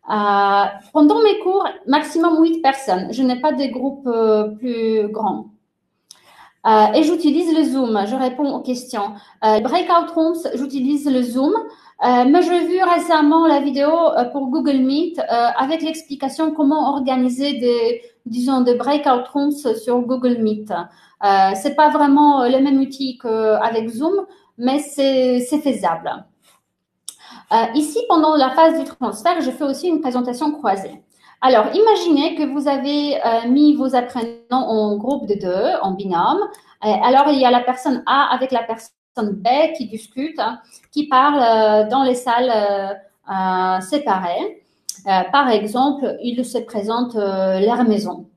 Pendant mes cours, maximum 8 personnes. Je n'ai pas des groupes plus grands. Et j'utilise le Zoom. Je réponds aux questions. Breakout Rooms, j'utilise le Zoom. Mais j'ai vu récemment la vidéo pour Google Meet avec l'explication comment organiser des breakout rooms sur Google Meet. C'est pas vraiment le même outil qu'avec Zoom, mais c'est faisable. Ici, pendant la phase du transfert, je fais aussi une présentation croisée. Alors, imaginez que vous avez mis vos apprenants en groupe de 2, en binôme. Alors, il y a la personne A avec la personne B qui discute, qui parle dans les salles séparées. Par exemple, ils se présentent leur maison.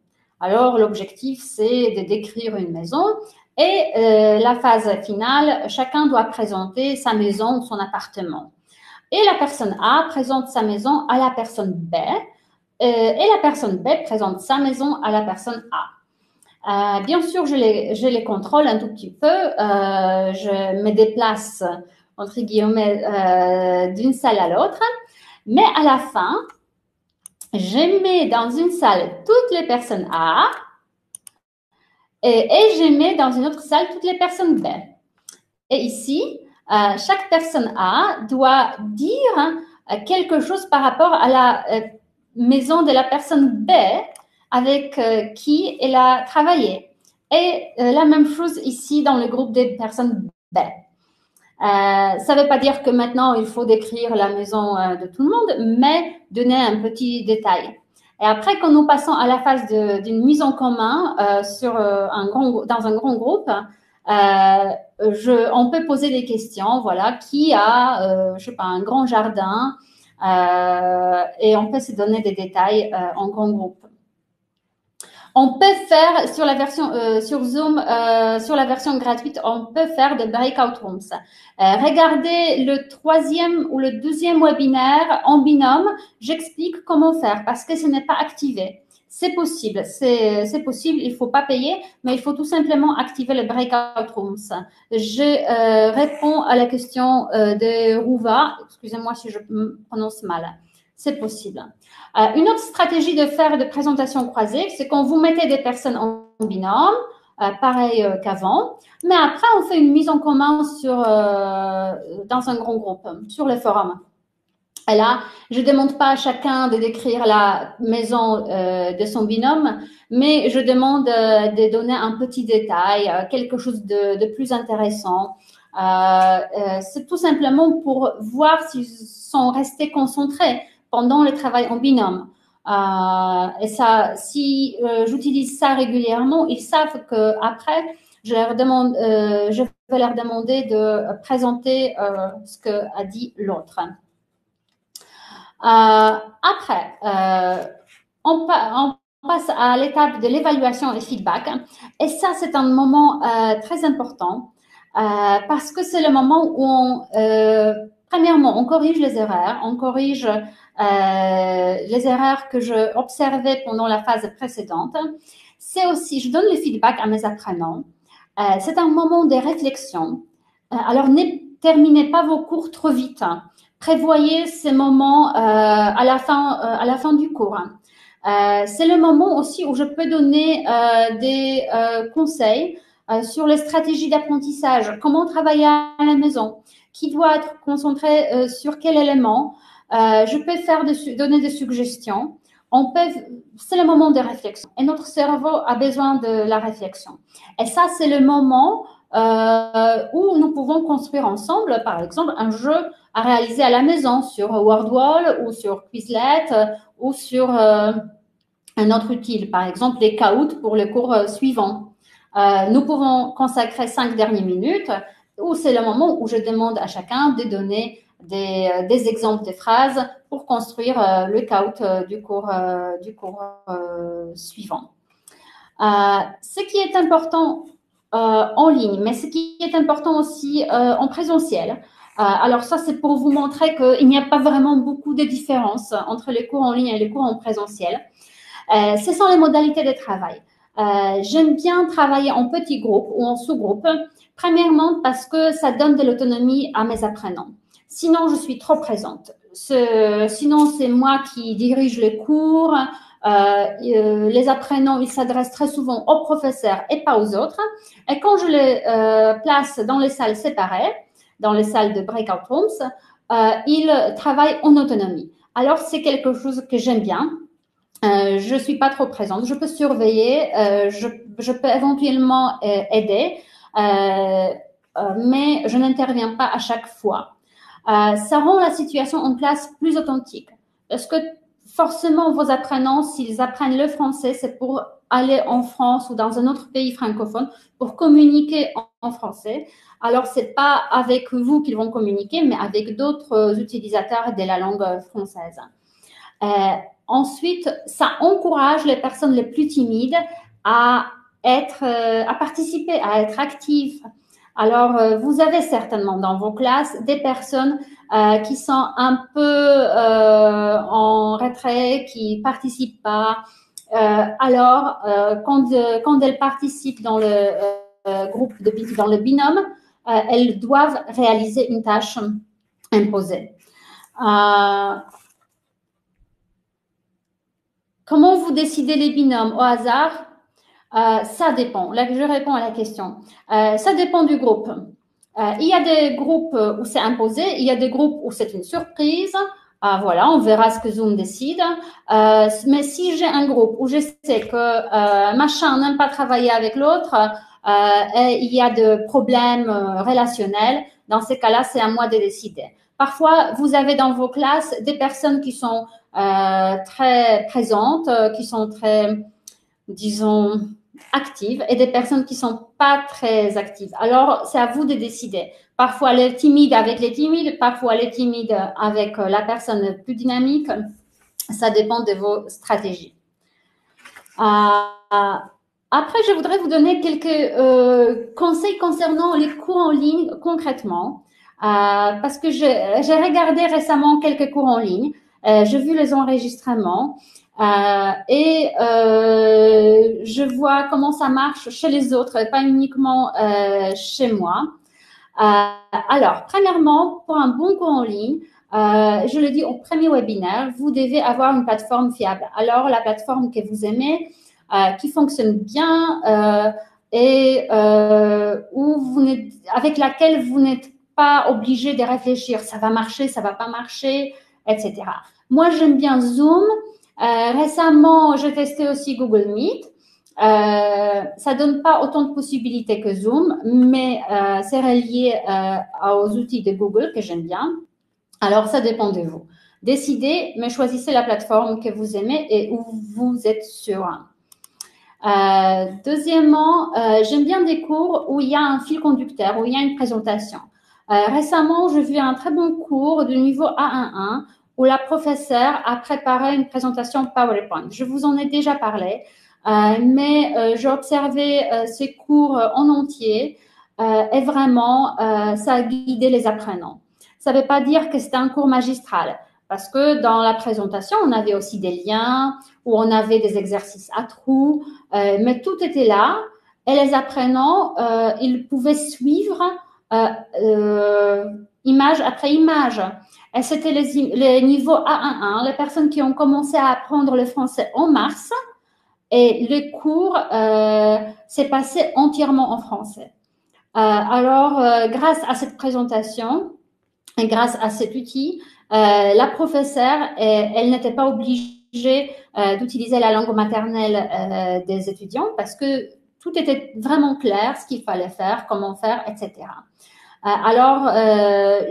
Alors, l'objectif, c'est de décrire une maison. Et la phase finale, chacun doit présenter sa maison ou son appartement. Et la personne A présente sa maison à la personne B. Et la personne B présente sa maison à la personne A. Bien sûr, je les contrôle un tout petit peu. Je me déplace, entre guillemets, d'une salle à l'autre. Mais à la fin, je mets dans une salle toutes les personnes A et je mets dans une autre salle toutes les personnes B. Et ici, chaque personne A doit dire quelque chose par rapport à la maison de la personne B avec qui elle a travaillé. Et la même chose ici dans le groupe des personnes B. Ça ne veut pas dire que maintenant il faut décrire la maison de tout le monde, mais donner un petit détail. Et après, quand nous passons à la phase d'une mise en commun dans un grand groupe, on peut poser des questions. Voilà, qui a, je sais pas, un grand jardin, et on peut se donner des détails en grand groupe. On peut faire sur la version sur Zoom, sur la version gratuite, on peut faire des breakout rooms. Regardez le 3e ou le 2e webinaire en binôme. J'explique comment faire parce que ce n'est pas activé. C'est possible, c'est possible. Il faut pas payer, mais il faut tout simplement activer les breakout rooms. Je réponds à la question de Rouva. Excusez-moi si je me prononce mal. c'est possible. Une autre stratégie de faire des présentations croisées, c'est quand vous mettez des personnes en binôme, pareil qu'avant, mais après, on fait une mise en commun dans un grand groupe, sur le forum. Et là, je ne demande pas à chacun de décrire la maison de son binôme, mais je demande de donner un petit détail, quelque chose de plus intéressant. C'est tout simplement pour voir s'ils sont restés concentrés pendant le travail en binôme. Et ça, si j'utilise ça régulièrement, ils savent que après, je vais leur demander de présenter ce que a dit l'autre. Après, on passe à l'étape de l'évaluation et feedback. Et ça, c'est un moment très important parce que c'est le moment où premièrement, on corrige les erreurs, on corrige les erreurs que je observais pendant la phase précédente. C'est aussi, je donne le feedback à mes apprenants. C'est un moment de réflexion. Alors, ne terminez pas vos cours trop vite. Prévoyez ces moments à la fin du cours. C'est le moment aussi où je peux donner des conseils sur les stratégies d'apprentissage, comment travailler à la maison, qui doit être concentré sur quel élément. Je peux donner des suggestions. C'est le moment de réflexion. Et notre cerveau a besoin de la réflexion. Et ça, c'est le moment où nous pouvons construire ensemble, par exemple, un jeu à réaliser à la maison sur Wordwall ou sur Quizlet ou sur un autre outil, par exemple les caouts pour le cours suivant. Nous pouvons consacrer 5 dernières minutes où c'est le moment où je demande à chacun de donner des exemples de phrases pour construire le caout du cours suivant. Ce qui est important en ligne, mais ce qui est important aussi en présentiel. Alors ça, c'est pour vous montrer qu'il n'y a pas vraiment beaucoup de différence entre les cours en ligne et les cours en présentiel. Ce sont les modalités de travail. J'aime bien travailler en petits groupes ou en sous-groupes, premièrement parce que ça donne de l'autonomie à mes apprenants. Sinon, je suis trop présente. Sinon, c'est moi qui dirige les cours. Les apprenants, ils s'adressent très souvent aux professeurs et pas aux autres. Et quand je les place dans les salles séparées, dans les salles de breakout rooms, ils travaillent en autonomie. Alors, c'est quelque chose que j'aime bien. Je ne suis pas trop présente. Je peux surveiller, je peux éventuellement aider, mais je n'interviens pas à chaque fois. Ça rend la situation en classe plus authentique. Parce que forcément, vos apprenants, s'ils apprennent le français, c'est pour aller en France ou dans un autre pays francophone pour communiquer en français. Alors, ce n'est pas avec vous qu'ils vont communiquer, mais avec d'autres utilisateurs de la langue française. Ensuite, ça encourage les personnes les plus timides à participer, à être actives. Alors, vous avez certainement dans vos classes des personnes qui sont un peu en retrait, qui participent pas. Alors, quand elles participent dans le groupe, dans le binôme, elles doivent réaliser une tâche imposée. Comment vous décidez les binômes au hasard? Ça dépend. Là, je réponds à la question. Ça dépend du groupe. Il y a des groupes où c'est imposé, il y a des groupes où c'est une surprise. Voilà, on verra ce que Zoom décide. Mais si j'ai un groupe où je sais que machin n'aime pas travailler avec l'autre et il y a des problèmes relationnels, dans ces cas-là, c'est à moi de décider. Parfois, vous avez dans vos classes des personnes qui sont très présentes, qui sont très, disons, actives et des personnes qui sont pas très actives. Alors, c'est à vous de décider. Parfois, les timides avec les timides, parfois les timides avec la personne plus dynamique. Ça dépend de vos stratégies. Après, je voudrais vous donner quelques conseils concernant les cours en ligne concrètement. Parce que j'ai regardé récemment quelques cours en ligne. J'ai vu les enregistrements et je vois comment ça marche chez les autres et pas uniquement chez moi. Alors, premièrement, pour un bon cours en ligne, Je le dis au premier webinaire, vous devez avoir une plateforme fiable. Alors, la plateforme que vous aimez, qui fonctionne bien et avec laquelle vous n'êtes pas obligé de réfléchir, ça va marcher, ça va pas marcher, etc. Moi, j'aime bien Zoom. Récemment, j'ai testé aussi Google Meet. Ça donne pas autant de possibilités que Zoom, mais c'est relié aux outils de Google que j'aime bien. Alors, ça dépend de vous. Décidez, mais choisissez la plateforme que vous aimez et où vous êtes sûr. Deuxièmement, j'aime bien des cours où il y a un fil conducteur, où il y a une présentation. Récemment, j'ai vu un très bon cours de niveau A11 où la professeure a préparé une présentation PowerPoint. Je vous en ai déjà parlé, mais j'ai observé ces cours en entier et vraiment, ça a guidé les apprenants. Ça ne veut pas dire que c'était un cours magistral, parce que dans la présentation, on avait aussi des liens, où on avait des exercices à trous, mais tout était là et les apprenants, ils pouvaient suivre image après image. Et c'était les niveaux A11, les personnes qui ont commencé à apprendre le français en mars, et le cours s'est passé entièrement en français. Alors, grâce à cette présentation et grâce à cet outil, la professeure, elle n'était pas obligée d'utiliser la langue maternelle des étudiants parce que tout était vraiment clair, ce qu'il fallait faire, comment faire, etc. Alors,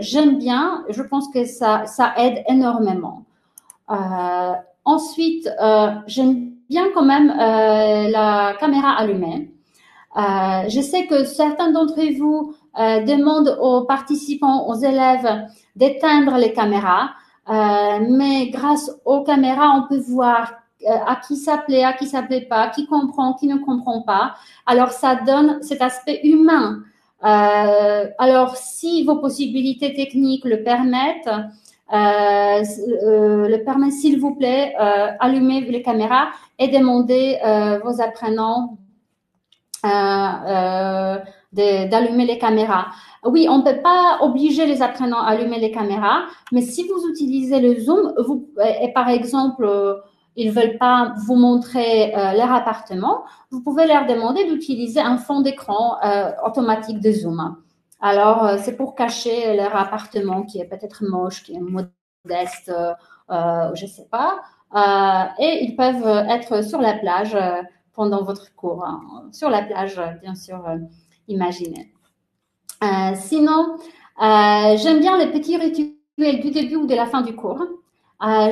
j'aime bien, je pense que ça aide énormément. Ensuite, j'aime bien quand même la caméra allumée. Je sais que certains d'entre vous demandent aux participants, aux élèves, d'éteindre les caméras, mais grâce aux caméras, on peut voir à qui ça plaît, à qui ça plaît pas, qui comprend, qui ne comprend pas. Alors, ça donne cet aspect humain. Alors, si vos possibilités techniques le permettent, s'il vous plaît, allumez les caméras et demandez vos apprenants d'allumer les caméras. Oui, on ne peut pas obliger les apprenants à allumer les caméras, mais si vous utilisez le Zoom, et par exemple, ils ne veulent pas vous montrer leur appartement, vous pouvez leur demander d'utiliser un fond d'écran automatique de Zoom. Alors, c'est pour cacher leur appartement qui est peut-être moche, qui est modeste, je ne sais pas. Et ils peuvent être sur la plage pendant votre cours, hein, sur la plage, bien sûr, imaginez. Sinon, j'aime bien les petits rituels du début ou de la fin du cours.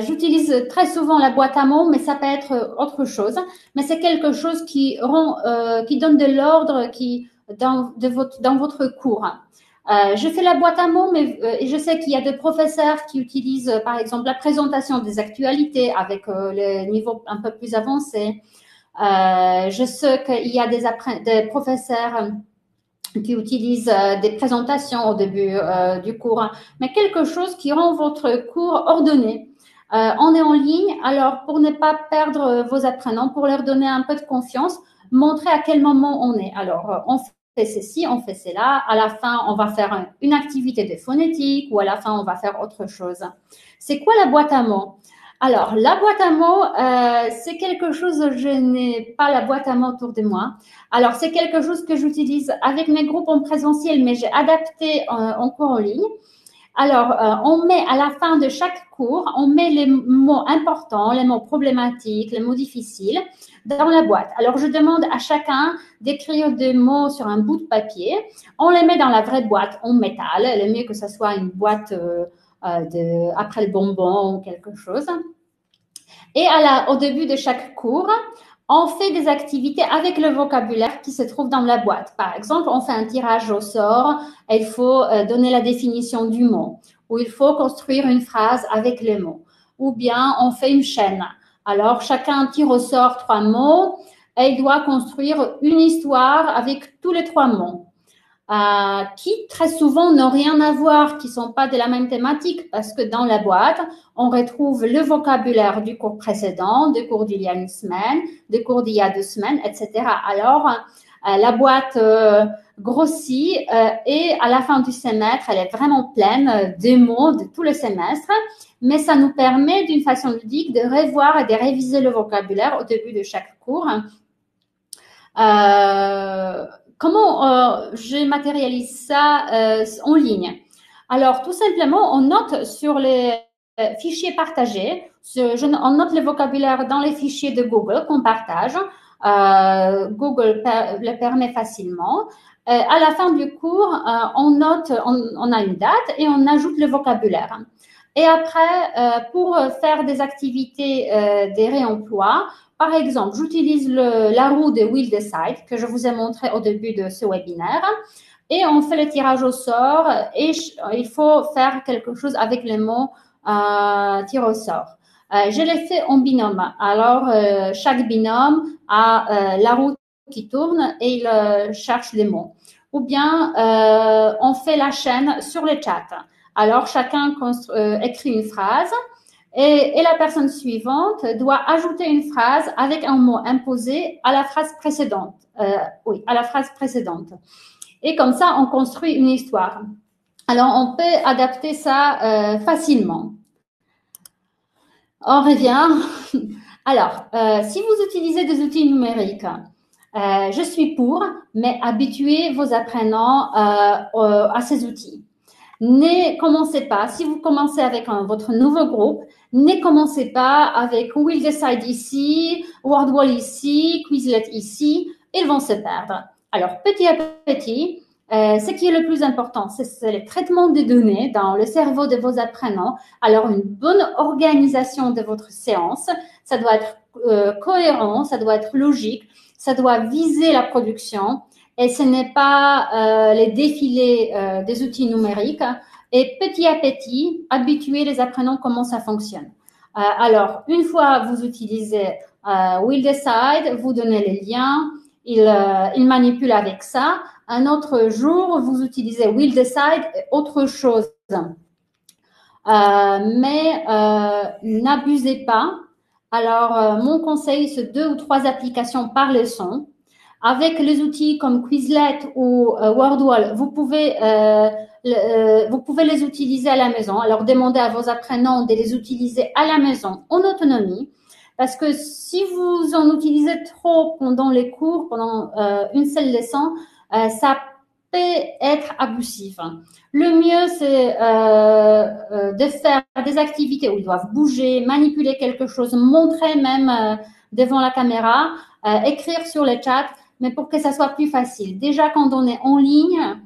J'utilise très souvent la boîte à mots, mais ça peut être autre chose. Mais c'est quelque chose qui donne de l'ordre dans votre cours. Je fais la boîte à mots, mais je sais qu'il y a des professeurs qui utilisent, par exemple, la présentation des actualités avec le niveau un peu plus avancé. Je sais qu'il y a des professeurs qui utilisent des présentations au début du cours, mais quelque chose qui rend votre cours ordonné. On est en ligne, alors pour ne pas perdre vos apprenants, pour leur donner un peu de confiance, montrez à quel moment on est. Alors, on fait ceci, on fait cela, à la fin, on va faire une activité de phonétique ou à la fin, on va faire autre chose. C'est quoi la boîte à mots? Alors, la boîte à mots, c'est quelque chose, je n'ai pas la boîte à mots autour de moi. Alors, c'est quelque chose que j'utilise avec mes groupes en présentiel, mais j'ai adapté en cours en ligne. Alors, on met à la fin de chaque cours, on met les mots importants, les mots problématiques, les mots difficiles dans la boîte. Alors, je demande à chacun d'écrire des mots sur un bout de papier. On les met dans la vraie boîte en métal. Il est mieux que ce soit une boîte après le bonbon ou quelque chose. Et au début de chaque cours, on fait des activités avec le vocabulaire qui se trouve dans la boîte. Par exemple, on fait un tirage au sort et il faut donner la définition du mot, ou il faut construire une phrase avec les mots, ou bien on fait une chaîne. Alors, chacun tire au sort 3 mots et il doit construire une histoire avec tous les 3 mots. Qui très souvent n'ont rien à voir, qui ne sont pas de la même thématique, parce que dans la boîte, on retrouve le vocabulaire du cours précédent, du cours d'il y a une semaine, du cours d'il y a 2 semaines, etc. Alors, la boîte grossit et à la fin du semestre, elle est vraiment pleine de mots de tout le semestre. Mais ça nous permet d'une façon ludique de revoir et de réviser le vocabulaire au début de chaque cours. Comment je matérialise ça en ligne? Alors, tout simplement, on note sur les fichiers partagés, on note le vocabulaire dans les fichiers de Google qu'on partage. Google le permet facilement. À la fin du cours, on note, on a une date et on ajoute le vocabulaire. Et après, pour faire des activités des réemplois, par exemple, j'utilise la roue de Will Decide que je vous ai montré au début de ce webinaire et on fait le tirage au sort et il faut faire quelque chose avec les mots tir au sort. Je l'ai fait en binôme. Alors, chaque binôme a la roue qui tourne et il cherche les mots. Ou bien, on fait la chaîne sur le chat. Alors, chacun écrit une phrase et la personne suivante doit ajouter une phrase avec un mot imposé à la phrase précédente. Oui, à la phrase précédente. Et comme ça, on construit une histoire. Alors, on peut adapter ça facilement. On revient. Alors, si vous utilisez des outils numériques, je suis pour, mais habituez vos apprenants à ces outils. Ne commencez pas, si vous commencez avec votre nouveau groupe, ne commencez pas avec Will Decide ici, WordWall ici, Quizlet ici, ils vont se perdre. Alors, petit à petit, ce qui est le plus important, c'est le traitement des données dans le cerveau de vos apprenants. Alors, une bonne organisation de votre séance, ça doit être cohérent, ça doit être logique, ça doit viser la production et ce n'est pas les défilés des outils numériques. Et petit à petit, habituer les apprenants comment ça fonctionne. Alors, une fois vous utilisez Will Decide, vous donnez les liens, il manipule avec ça. Un autre jour, vous utilisez Will Decide et autre chose. Mais n'abusez pas. Alors, mon conseil, c'est 2 ou 3 applications par leçon. Avec les outils comme Quizlet ou WordWall, vous pouvez les utiliser à la maison. Alors, demandez à vos apprenants de les utiliser à la maison en autonomie. Parce que si vous en utilisez trop pendant les cours, pendant une seule leçon, ça peut être abusif. Le mieux, c'est de faire des activités où ils doivent bouger, manipuler quelque chose, montrer même devant la caméra, écrire sur le chat, mais pour que ça soit plus facile. Déjà, quand on est en ligne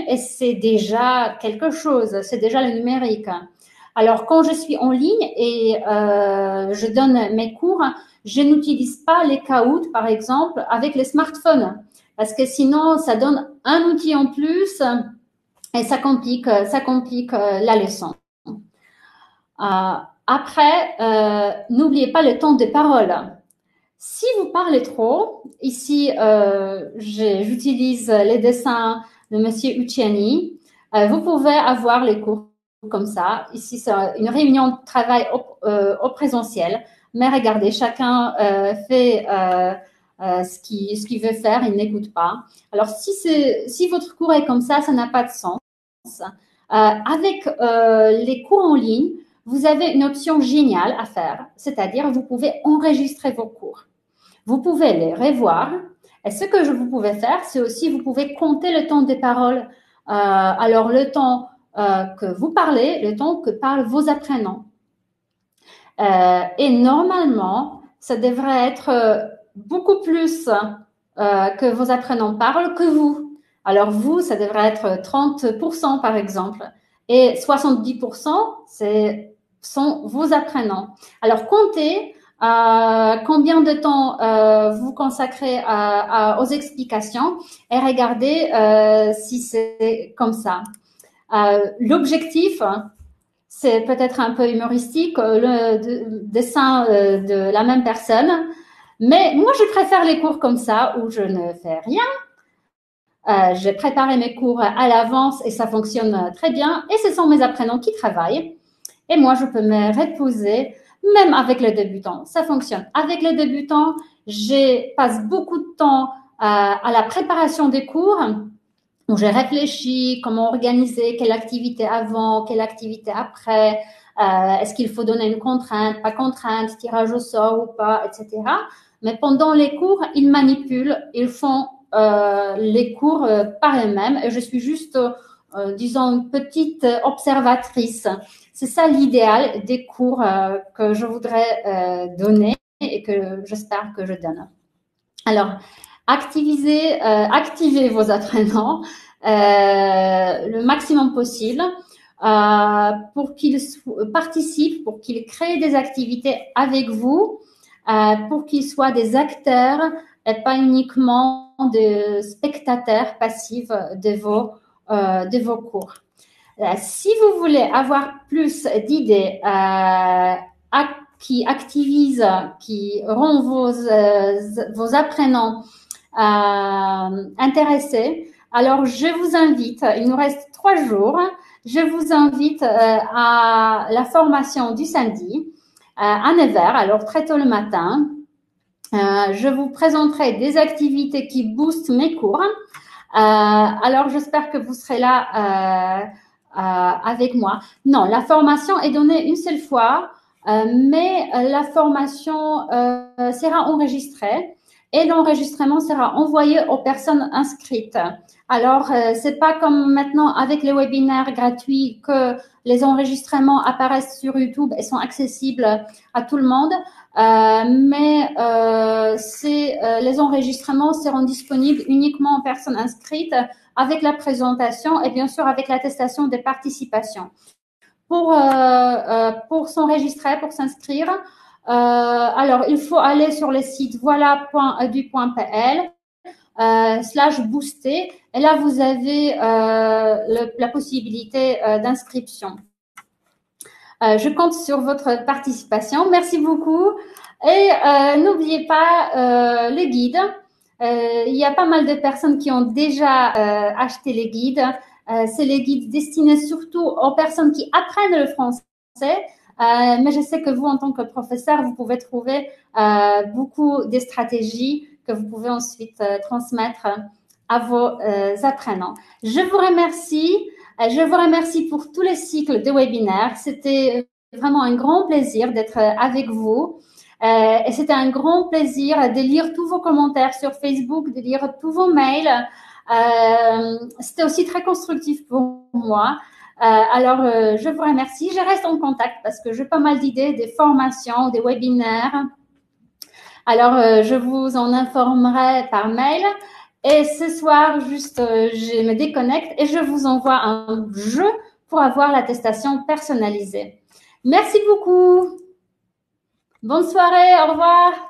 et c'est déjà quelque chose, c'est déjà le numérique. Alors, quand je suis en ligne et je donne mes cours, je n'utilise pas les Kahoot, par exemple, avec les smartphones, parce que sinon, ça donne un outil en plus et ça complique la leçon. Après, n'oubliez pas le temps de parole. Si vous parlez trop, ici, j'utilise les dessins de Monsieur Ucciani. Vous pouvez avoir les cours comme ça. Ici, c'est une réunion de travail au présentiel. Mais regardez, chacun fait ce qu'il veut faire, il n'écoute pas. Alors, si votre cours est comme ça n'a pas de sens. Avec les cours en ligne, vous avez une option géniale à faire, c'est-à-dire vous pouvez enregistrer vos cours. Vous pouvez les revoir. Et ce que vous pouvez faire, c'est aussi vous pouvez compter le temps des paroles. Alors, le temps que vous parlez, le temps que parlent vos apprenants. Et normalement, ça devrait être beaucoup plus que vos apprenants parlent que vous. Alors, vous, ça devrait être 30% par exemple. Et 70%, sont vos apprenants. Alors, comptez combien de temps vous consacrez aux explications et regardez si c'est comme ça. L'objectif, c'est peut-être un peu humoristique, le dessin de la même personne, mais moi, je préfère les cours comme ça où je ne fais rien. J'ai préparé mes cours à l'avance et ça fonctionne très bien. Et ce sont mes apprenants qui travaillent. Et moi, je peux me reposer, même avec les débutants. Ça fonctionne. Avec les débutants, je passe beaucoup de temps à la préparation des cours, où j'ai réfléchi comment organiser, quelle activité avant, quelle activité après, est-ce qu'il faut donner une contrainte, pas contrainte, tirage au sort ou pas, etc. Mais pendant les cours, ils manipulent, ils font les cours par eux-mêmes et je suis juste, disons, une petite observatrice. C'est ça l'idéal des cours que je voudrais donner et que j'espère que je donne. Alors, activez vos apprenants le maximum possible pour qu'ils participent, pour qu'ils créent des activités avec vous, pour qu'ils soient des acteurs et pas uniquement des spectateurs passifs de vos cours. Si vous voulez avoir plus d'idées qui activisent, qui rendent vos apprenants intéressés, alors je vous invite, il nous reste 3 jours, je vous invite à la formation du samedi à 9 h, alors très tôt le matin. Je vous présenterai des activités qui boostent mes cours. Alors j'espère que vous serez là avec moi. Non, la formation est donnée une seule fois, mais la formation sera enregistrée et l'enregistrement sera envoyé aux personnes inscrites. Alors, c'est pas comme maintenant avec les webinaires gratuits que les enregistrements apparaissent sur YouTube et sont accessibles à tout le monde. Mais les enregistrements seront disponibles uniquement aux personnes inscrites avec la présentation et bien sûr avec l'attestation des participations. Pour s'enregistrer, pour s'inscrire, alors il faut aller sur le site voilà.edu.pl /booster et là vous avez la possibilité d'inscription. Je compte sur votre participation. Merci beaucoup. Et n'oubliez pas les guides. Il y a pas mal de personnes qui ont déjà acheté les guides. C'est les guides destinés surtout aux personnes qui apprennent le français. Mais je sais que vous, en tant que professeur, vous pouvez trouver beaucoup de stratégies que vous pouvez ensuite transmettre à vos apprenants. Je vous remercie. Je vous remercie pour tous les cycles de webinaires. C'était vraiment un grand plaisir d'être avec vous. Et c'était un grand plaisir de lire tous vos commentaires sur Facebook, de lire tous vos mails. C'était aussi très constructif pour moi. Alors, je vous remercie. Je reste en contact parce que j'ai pas mal d'idées, des formations, des webinaires. Alors, je vous en informerai par mail. Et ce soir, juste, je me déconnecte et je vous envoie un jeu pour avoir l'attestation personnalisée. Merci beaucoup. Bonne soirée. Au revoir.